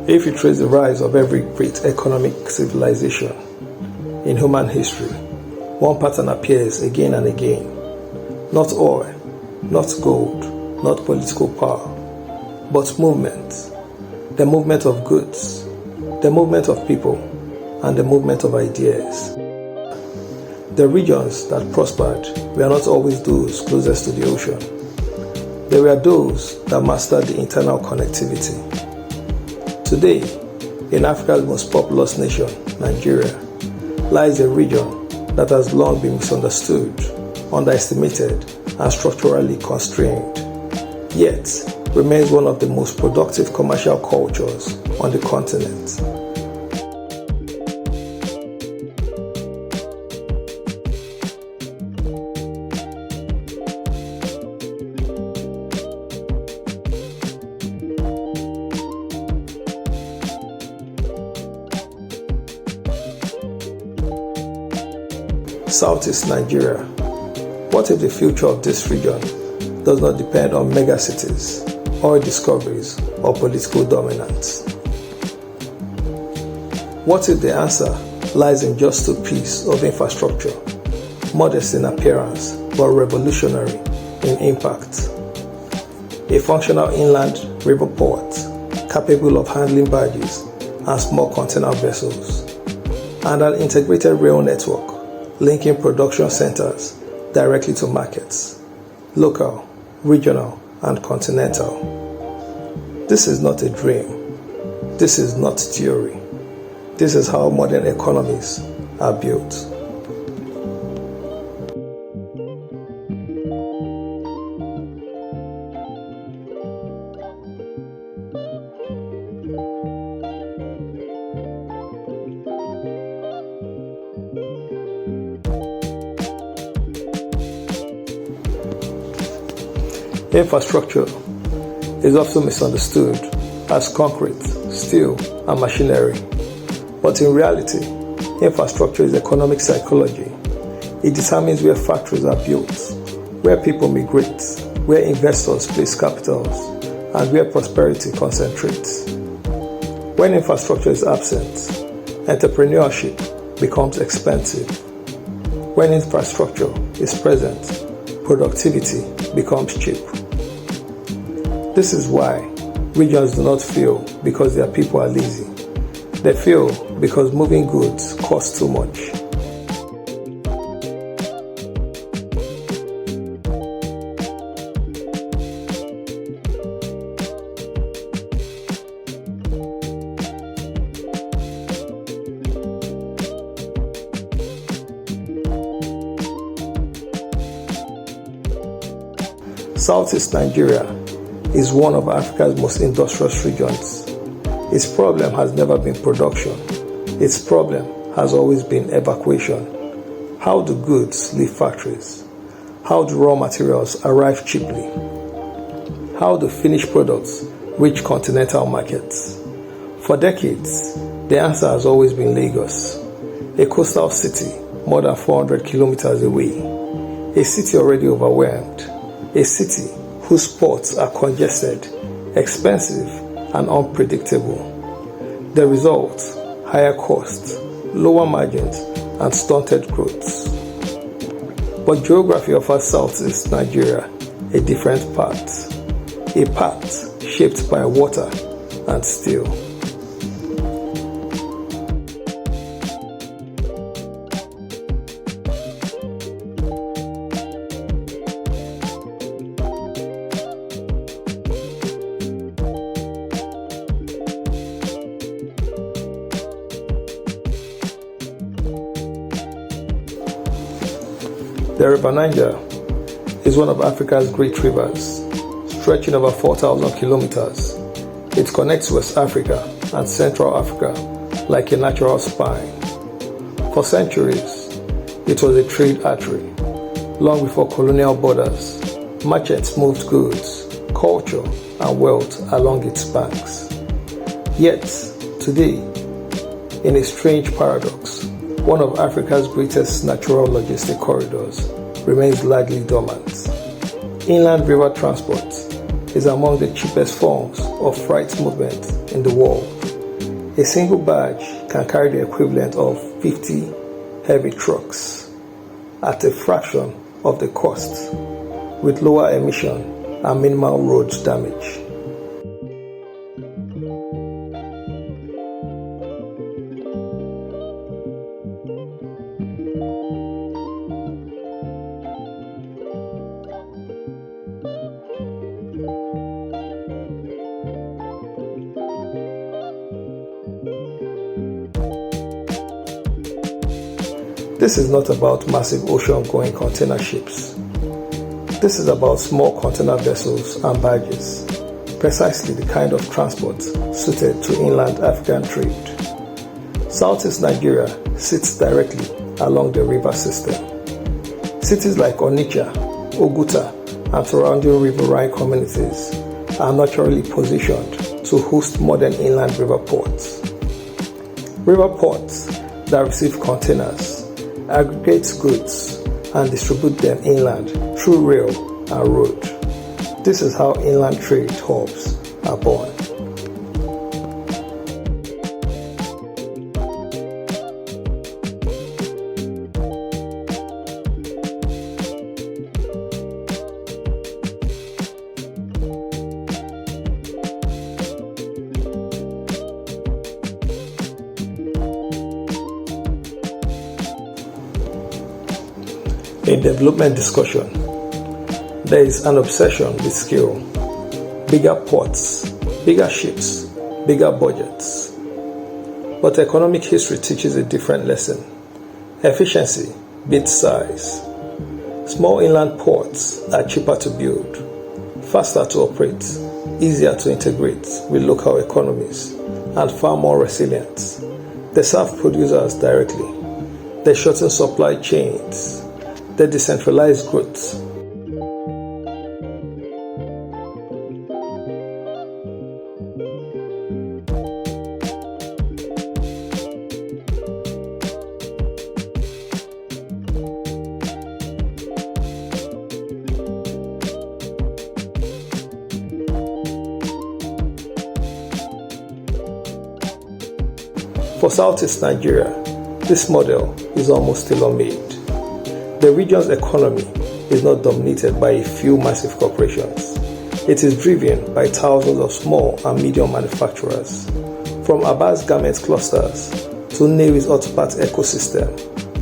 If you trace the rise of every great economic civilization in human history, one pattern appears again and again. Not oil, not gold, not political power, but movement. The movement of goods, the movement of people, and the movement of ideas. The regions that prospered were not always those closest to the ocean. They were those that mastered the internal connectivity. Today, in Africa's most populous nation, Nigeria, lies a region that has long been misunderstood, underestimated, and structurally constrained, yet remains one of the most productive commercial cultures on the continent. Southeast Nigeria. What if the future of this region does not depend on megacities, oil discoveries, or political dominance? What if the answer lies in just a piece of infrastructure, modest in appearance but revolutionary in impact? A functional inland river port capable of handling barges and small container vessels, and an integrated rail network linking production centers directly to markets, local, regional, and continental. This is not a dream. This is not theory. This is how modern economies are built. Infrastructure is often misunderstood as concrete, steel, and machinery. But in reality, infrastructure is economic psychology. It determines where factories are built, where people migrate, where investors place capitals, and where prosperity concentrates. When infrastructure is absent, entrepreneurship becomes expensive. When infrastructure is present, productivity becomes cheap. This is why regions do not fail because their people are lazy. They fail because moving goods costs too much. Southeast Nigeria is one of Africa's most industrious regions. Its problem has never been production. Its problem has always been evacuation. How do goods leave factories? How do raw materials arrive cheaply? How do finished products reach continental markets? For decades, the answer has always been Lagos, a coastal city more than 400 kilometers away, a city already overwhelmed, a city whose ports are congested, expensive, and unpredictable. The result, higher costs, lower margins, and stunted growth. But geography offers Southeast Nigeria a different path, a path shaped by water and steel. The River Niger is one of Africa's great rivers, stretching over 4,000 kilometers. It connects West Africa and Central Africa like a natural spine. For centuries, it was a trade artery. Long before colonial borders, merchants moved goods, culture, and wealth along its banks. Yet, today, in a strange paradox, one of Africa's greatest natural logistic corridors remains largely dormant. Inland river transport is among the cheapest forms of freight movement in the world. A single barge can carry the equivalent of 50 heavy trucks at a fraction of the cost, with lower emission and minimal road damage. This is not about massive ocean-going container ships. This is about small container vessels and barges, precisely the kind of transport suited to inland African trade. Southeast Nigeria sits directly along the river system. Cities like Onitsha, Oguta, and surrounding riverine communities are naturally positioned to host modern inland river ports. River ports that receive containers, aggregate goods, and distribute them inland through rail and road. This is how inland trade hubs are born. In development discussion, there is an obsession with scale, bigger ports, bigger ships, bigger budgets. But economic history teaches a different lesson. Efficiency beats size. Small inland ports are cheaper to build, faster to operate, easier to integrate with local economies, and far more resilient. They serve producers directly. They shorten supply chains. They decentralize growth. For Southeast Nigeria, this model is almost tailor-made. The region's economy is not dominated by a few massive corporations. It is driven by thousands of small and medium manufacturers, from Aba's garment clusters to Nnewi's auto parts ecosystem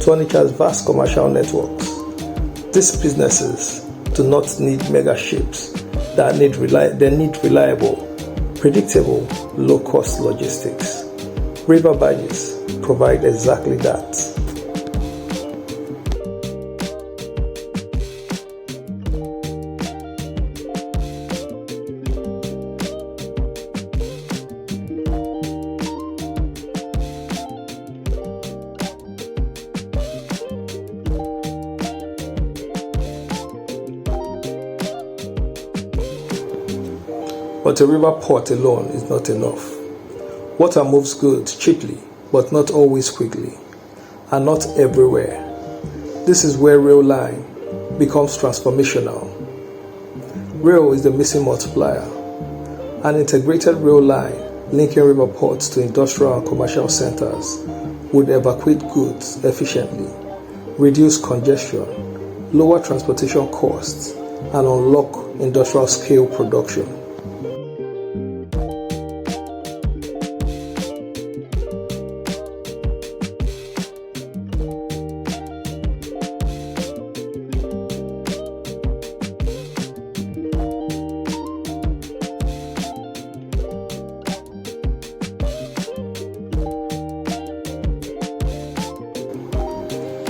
to Onitsha's vast commercial networks. These businesses do not need mega ships. They need reliable, predictable, low-cost logistics. River barges provide exactly that. But a river port alone is not enough. Water moves goods cheaply, but not always quickly, and not everywhere. This is where rail line becomes transformational. Rail is the missing multiplier. An integrated rail line linking river ports to industrial and commercial centers would evacuate goods efficiently, reduce congestion, lower transportation costs, and unlock industrial scale production.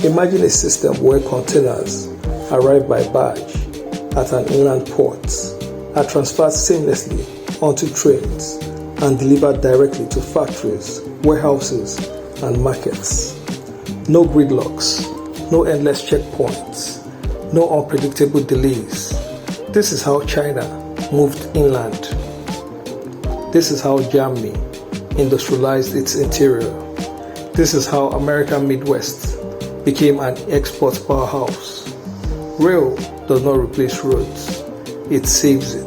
Imagine a system where containers arrive by barge at an inland port, are transferred seamlessly onto trains, and delivered directly to factories, warehouses, and markets. No gridlocks, no endless checkpoints, no unpredictable delays. This is how China moved inland. This is how Germany industrialized its interior. This is how American Midwest became an export powerhouse. Rail does not replace roads, it saves it.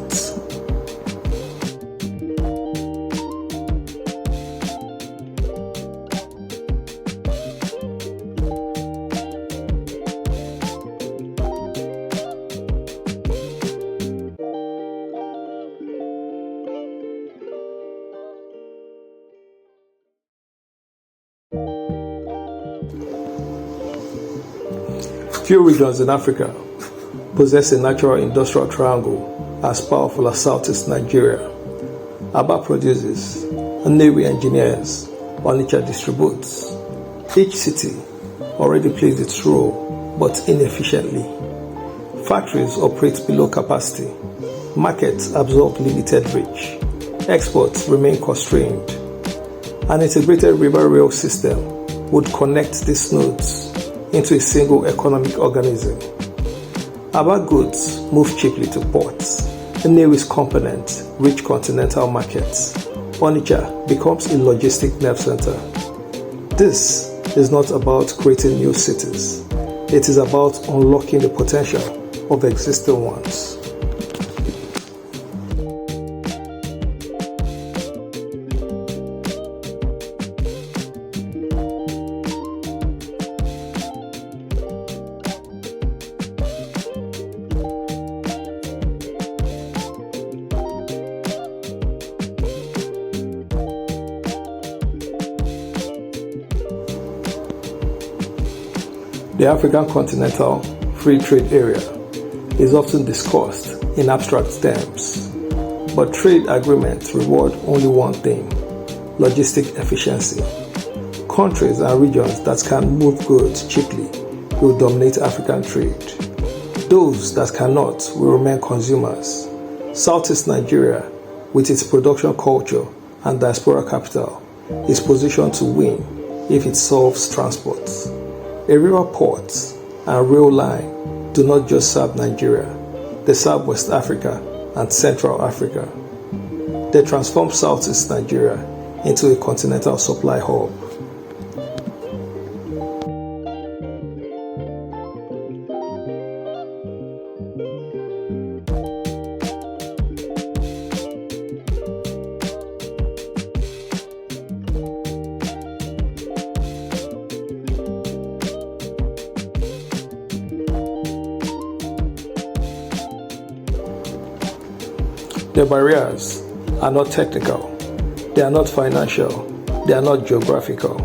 Few regions in Africa possess a natural industrial triangle as powerful as Southeast Nigeria. Aba produces, Nnewi engineers, Onitsha distributes. Each city already plays its role, but inefficiently. Factories operate below capacity. Markets absorb limited reach. Exports remain constrained. An integrated river rail system would connect these nodes into a single economic organism. Aba goods move cheaply to ports. Nnewi's components reach continental markets. Onitsha becomes a logistic nerve center. This is not about creating new cities. It is about unlocking the potential of existing ones. The African Continental Free Trade Area is often discussed in abstract terms, but trade agreements reward only one thing: logistic efficiency. Countries and regions that can move goods cheaply will dominate African trade. Those that cannot will remain consumers. Southeast Nigeria, with its production culture and diaspora capital, is positioned to win if it solves transport. A river port and rail line do not just serve Nigeria, they serve West Africa and Central Africa. They transform Southeast Nigeria into a continental supply hub. The barriers are not technical, they are not financial, they are not geographical.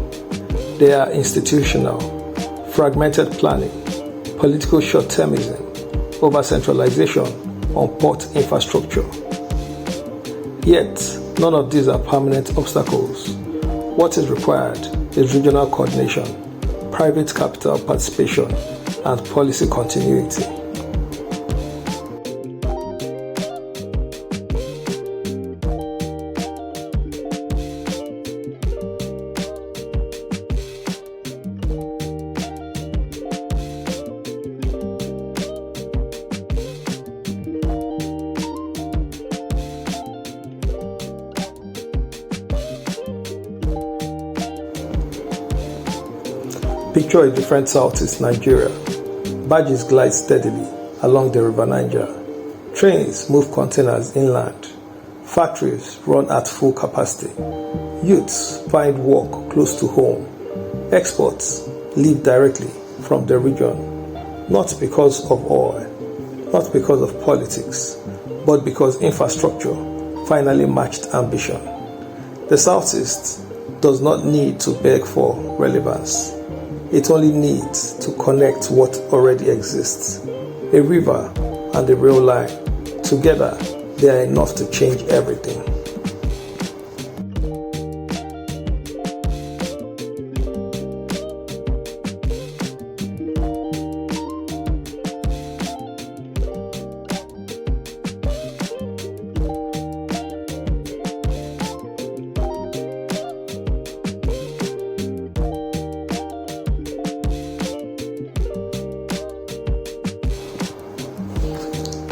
They are institutional, fragmented planning, political short-termism, over-centralization on port infrastructure. Yet, none of these are permanent obstacles. What is required is regional coordination, private capital participation, and policy continuity. Picture a different Southeast Nigeria. Barges glide steadily along the River Niger. Trains move containers inland. Factories run at full capacity. Youths find work close to home. Exports leave directly from the region, not because of oil, not because of politics, but because infrastructure finally matched ambition. The Southeast does not need to beg for relevance. It only needs to connect what already exists. A river and a rail line. Together, they are enough to change everything.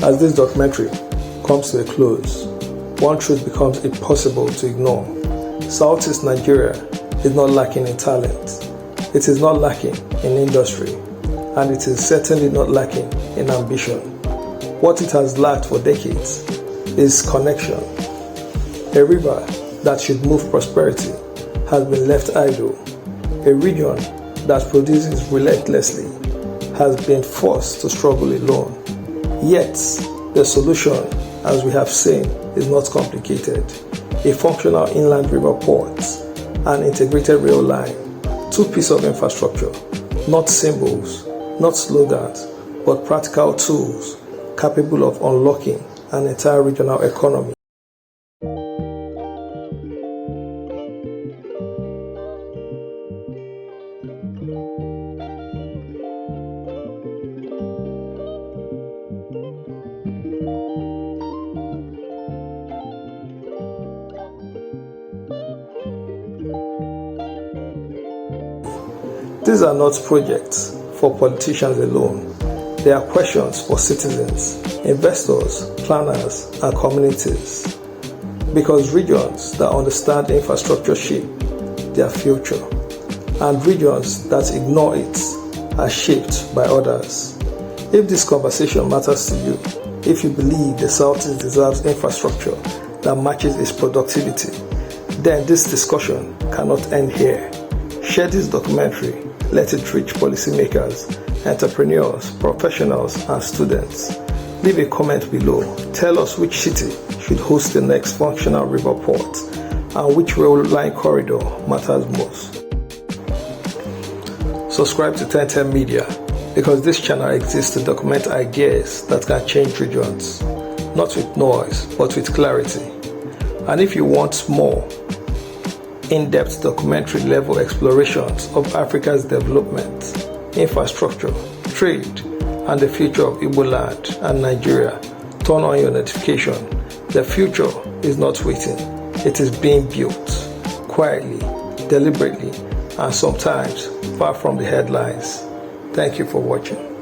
As this documentary comes to a close, one truth becomes impossible to ignore. Southeast Nigeria is not lacking in talent. It is not lacking in industry. And it is certainly not lacking in ambition. What it has lacked for decades is connection. A river that should move prosperity has been left idle. A region that produces relentlessly has been forced to struggle alone. Yet, the solution, as we have seen, is not complicated. A functional inland river port, an integrated rail line, two pieces of infrastructure, not symbols, not slogans, but practical tools capable of unlocking an entire regional economy. These are not projects for politicians alone. They are questions for citizens, investors, planners, and communities. Because regions that understand infrastructure shape their future, and regions that ignore it are shaped by others. If this conversation matters to you, if you believe the Southeast deserves infrastructure that matches its productivity, then this discussion cannot end here. Share this documentary. Let it reach policymakers, entrepreneurs, professionals, and students. Leave a comment below. Tell us which city should host the next functional river port and which rail line corridor matters most. Subscribe to 1010 Media because this channel exists to document ideas that can change regions, not with noise, but with clarity. And if you want more in-depth documentary-level explorations of Africa's development, infrastructure, trade, and the future of Igboland and Nigeria, turn on your notification. The future is not waiting. It is being built quietly, deliberately, and sometimes far from the headlines. Thank you for watching.